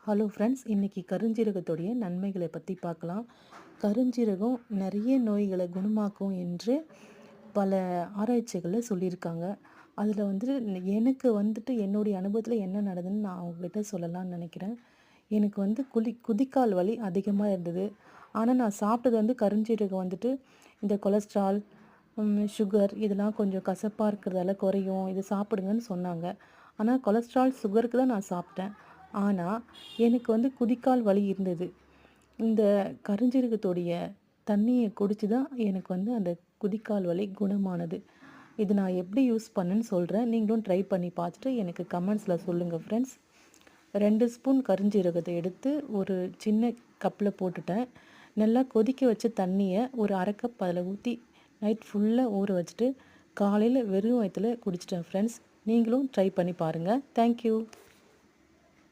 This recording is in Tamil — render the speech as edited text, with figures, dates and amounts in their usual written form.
ஹலோ ஃப்ரெண்ட்ஸ், இன்றைக்கி கருஞ்சீரகத்துடைய நன்மைகளை பற்றி பார்க்கலாம். கருஞ்சீரகம் நிறைய நோய்களை குணமாக்கும் என்று பல ஆராய்ச்சிகளில் சொல்லியிருக்காங்க. அதில் எனக்கு என்னுடைய அனுபவத்தில் என்ன நடந்ததுன்னு நான் அவங்ககிட்ட சொல்லலாம்னு நினைக்கிறேன். எனக்கு குதிக்கால் வலி அதிகமாக இருந்தது. ஆனால் நான் சாப்பிட்டது கருஞ்சீரகம் இந்த கொலஸ்ட்ரால், சுகர் இதெல்லாம் கொஞ்சம் கசப்பாக இருக்கிறதால குறையும், இது சாப்பிடுங்கன்னு சொன்னாங்க. ஆனால் கொலஸ்ட்ரால், சுகருக்கு தான் நான் சாப்பிட்டேன். ஆனால் எனக்கு குதிக்கால் வலி இருந்தது. இந்த கருஞ்சீரகத்தோடைய தண்ணியை குடித்து தான் எனக்கு அந்த குதிக்கால் வலி குணமானது. இது நான் எப்படி யூஸ் பண்ணேன்னு சொல்கிறேன். நீங்களும் ட்ரை பண்ணி பார்த்துட்டு எனக்கு கமெண்ட்ஸில் சொல்லுங்கள் ஃப்ரெண்ட்ஸ். 2 ஸ்பூன் கருஞ்சீரகத்தை எடுத்து ஒரு சின்ன கப்பில் போட்டுட்டேன். நல்லா கொதிக்க வச்ச தண்ணியை ஒரு அரை கப் அதில் ஊற்றி நைட் ஃபுல்லாக ஊற வச்சுட்டு காலையில் வெறும் வயிற்றுல குடிச்சிட்டேன் ஃப்ரெண்ட்ஸ். நீங்களும் ட்ரை பண்ணி பாருங்கள். தேங்க்யூ.